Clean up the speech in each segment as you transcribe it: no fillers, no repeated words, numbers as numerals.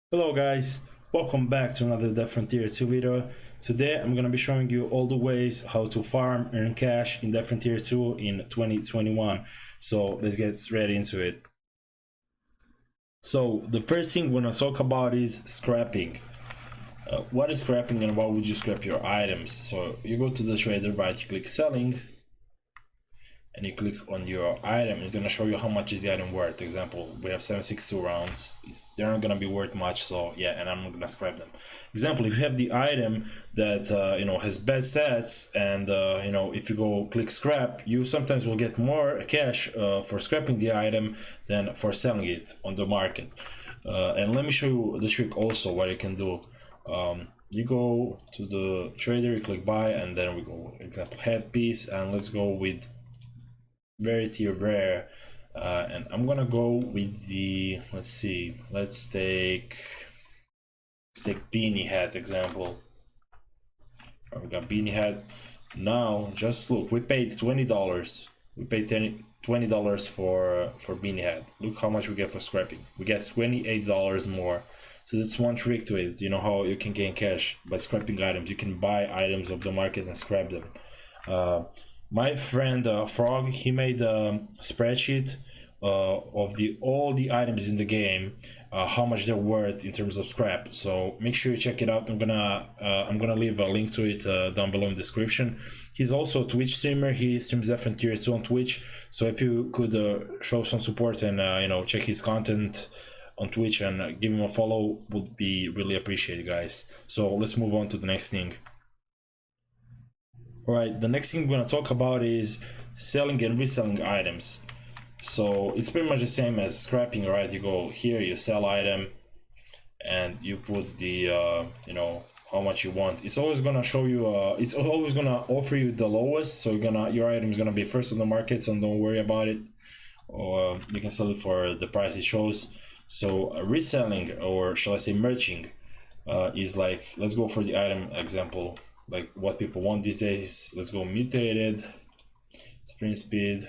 Hello guys, welcome back to another Death Frontier 2 video. Today I'm gonna be showing you all the ways how to farm, earn cash in Death Frontier 2 in 2021. So let's get straight into it. So the first thing we're gonna talk about is scrapping. What is scrapping and why would you scrap your items? So you go to the trader, right, you click selling, and you click on your item. It's gonna show you how much is the item worth. Example, we have 762 rounds. They're not gonna be worth much, so yeah, and I'm not gonna scrap them. Example, if you have the item that has bad stats, and if you go click scrap, you sometimes will get more cash for scrapping the item than for selling it on the market. And let me show you the trick also what you can do. You go to the trader, you click buy, and then we go example headpiece, and let's go with rarity rare, and I'm gonna go with the let's take beanie hat example. We got beanie hat. Now just look, we paid $20. We paid $20 for beanie hat. Look how much we get for scrapping. We get $28 more. So that's one trick to it. You know how you can gain cash by scrapping items. You can buy items of the market and scrap them. My friend Frog, he made a spreadsheet of all the items in the game, how much they're worth in terms of scrap. So make sure you check it out. I'm gonna leave a link to it down below in the description. He's also a Twitch streamer. He streams Death Frontier 2 on Twitch. So if you could show some support and check his content on Twitch and give him a follow, would be really appreciated, guys. So let's move on to the next thing. Alright, the next thing we're going to talk about is selling and reselling items. So it's pretty much the same as scrapping, right? You go here, you sell item, and you put the how much you want. It's always gonna show you it's always gonna offer you the lowest, so your item is gonna be first on the market, so don't worry about it. Or you can sell it for the price it shows. So reselling, or shall I say merching, is like, let's go for the item example, like what people want these days. Let's go mutated, sprint speed,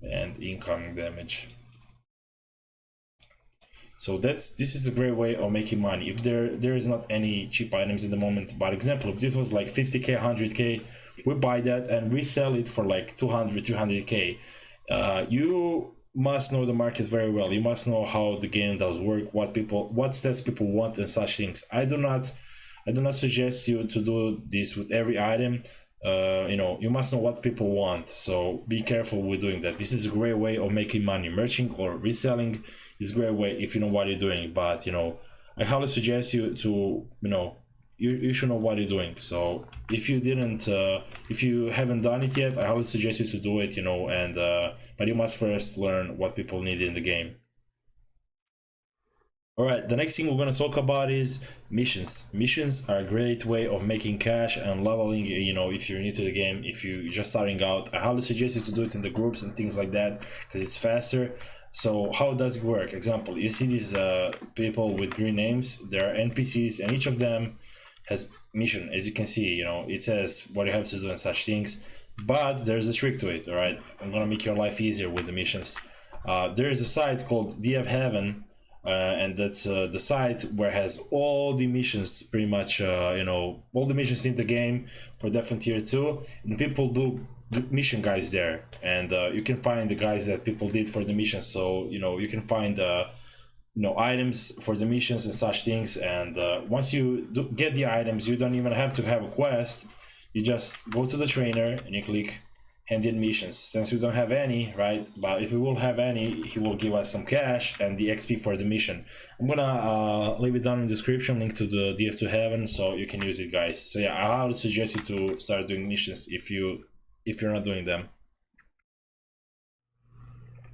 and incoming damage. So this is a great way of making money. If there is not any cheap items in the moment, but example, if this was like 50k, 100k, we buy that and resell it for like 200, 300k. You must know the market very well. You must know how the game does work, what stats people want, and such things. I do not suggest you to do this with every item. You must know what people want, so be careful with doing that. This is a great way of making money. Merching or reselling is a great way if you know what you're doing, but I highly suggest you to you should know what you're doing. So if you haven't done it yet, I highly suggest you to do it, but you must first learn what people need in the game. Alright, the next thing we're going to talk about is missions. Missions are a great way of making cash and leveling, if you're new to the game, if you're just starting out. I highly suggest you to do it in the groups and things like that, because it's faster. So how does it work? Example, you see these people with green names, they're NPCs, and each of them has mission. As you can see, it says what you have to do and such things, but there's a trick to it. Alright, I'm going to make your life easier with the missions. There is a site called DF Heaven, and that's the site where it has all the missions, pretty much all the missions in the game for Death Frontier 2, and people do mission guides there, and you can find the guides that people did for the missions. So you can find items for the missions and such things, and once you get the items, you don't even have to have a quest. You just go to the trainer and you click hand in missions. Since we don't have any, right, but if we will have any, he will give us some cash and the XP for the mission. I'm gonna leave it down in the description, link to the DF2 Heaven, so you can use it, guys. So yeah, I would suggest you to start doing missions if you're not doing them.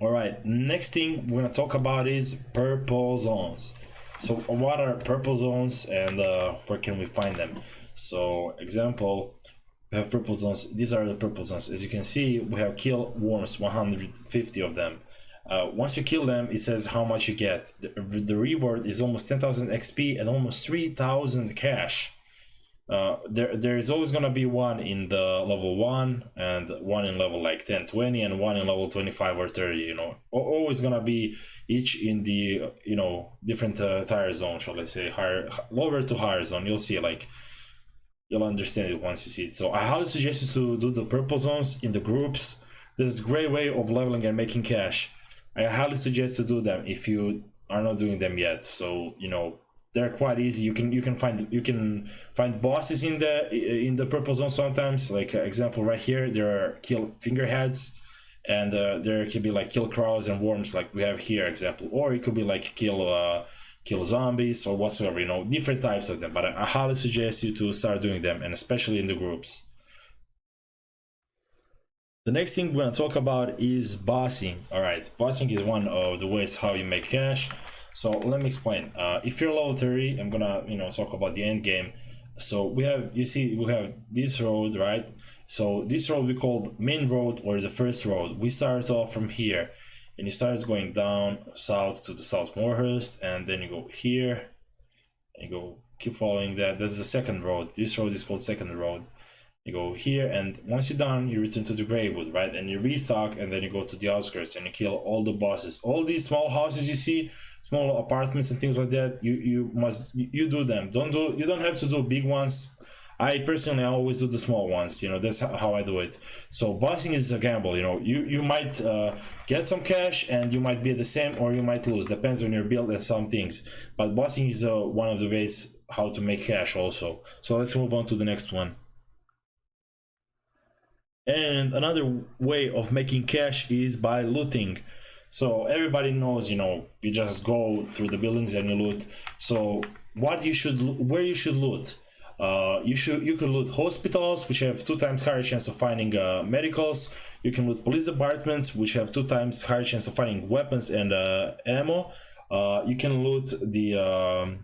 Alright, next thing we're gonna talk about is purple zones. So what are purple zones, and where can we find them? So example, we have purple zones. These are the purple zones. As you can see, we have kill worms, 150 of them. Once you kill them, it says how much you get. The reward is almost 10,000 XP and almost 3,000 cash. there is always gonna be one in the level 1 and one in level like 10, 20, and one in level 25 or 30. You know, always gonna be each in the different tire zone, shall I say, higher, lower to higher zone. You'll see, like, you'll understand it once you see it. So I highly suggest you to do the purple zones in the groups. This is a great way of leveling and making cash. I highly suggest to do them if you are not doing them yet. So they're quite easy. You can find bosses in the purple zone sometimes. Like example right here, there are kill fingerheads, and there can be like kill crows and worms, like we have here example. Or it could be like kill zombies or whatsoever. Different types of them. But I highly suggest you to start doing them, and especially in the groups. The next thing we're going to talk about is bossing. All right, bossing is one of the ways how you make cash. So let me explain. If you're level 30, I'm gonna talk about the end game. So we have this road, right? So this road we call main road, or the first road. We start off from here, and you start going down south to the South Moorhurst, and then you go here, and you keep following that. That's the second road. This road is called second road. You go here, and once you're done, you return to the Gravewood, right? And you restock, and then you go to the outskirts and you kill all the bosses. All these small houses you see, small apartments and things like that, you do them. You don't have to do big ones. I personally always do the small ones. That's how I do it. So bossing is a gamble. You might get some cash, and you might be the same, or you might lose. Depends on your build and some things. But bossing is one of the ways how to make cash also. So let's move on to the next one. And another way of making cash is by looting. So everybody knows, you just go through the buildings and you loot. So where you should loot? You could loot hospitals, which have 2 times higher chance of finding medicals. You can loot police departments, which have 2 times higher chance of finding weapons and ammo. You can loot the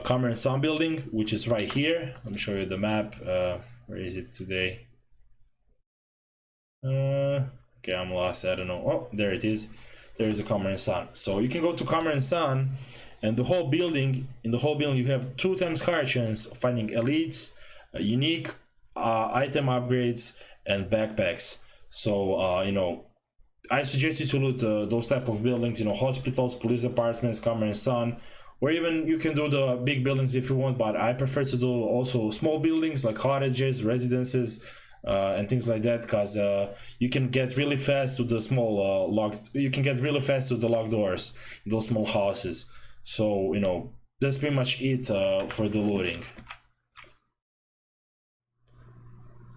Cameron Sun building, which is right here. Let me show you the map. Where is it today? Okay, I'm lost. I don't know. Oh, there it is. There is a Cameron Sun. So you can go to Cameron Sun, and in the whole building you have 2 times higher chance of finding elites, unique item upgrades, and backpacks. So I suggest you to loot those type of buildings, hospitals, police departments, Cameron Sun, or even you can do the big buildings if you want, but I prefer to do also small buildings like cottages, residences, and things like that, because you can get really fast to the small locked doors in those small houses. So that's pretty much it for the looting.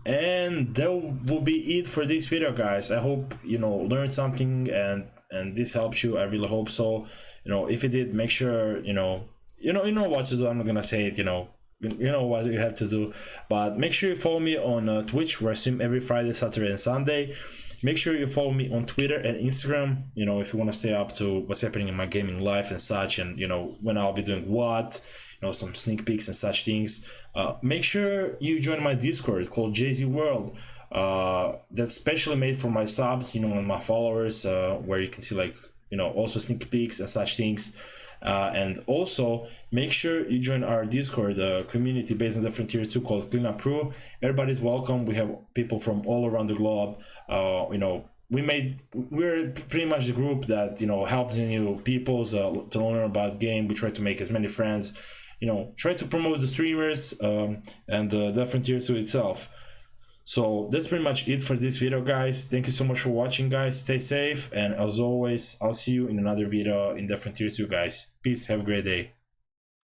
And that will be it for this video, guys. I hope learned something, and this helps you. I really hope so. If it did, make sure you know what to do. I'm not gonna say it. You know what you have to do, but make sure you follow me on Twitch, where I stream every Friday, Saturday, and Sunday. Make sure you follow me on Twitter and Instagram, if you want to stay up to what's happening in my gaming life and such, and when I'll be doing what, some sneak peeks and such things. Make sure you join my Discord called JZ World. That's specially made for my subs, and my followers, where you can see also sneak peeks and such things. And also make sure you join our Discord community based on the Frontier 2 called Cleanup Crew. Everybody's welcome. We have people from all around the globe. We're pretty much the group that helps new peoples to learn about game. We try to make as many friends. Try to promote the streamers and the Frontier 2 itself. So that's pretty much it for this video, guys. Thank you so much for watching, guys. Stay safe, and as always, I'll see you in another video in the Frontier 2, guys. Peace. Have a great day.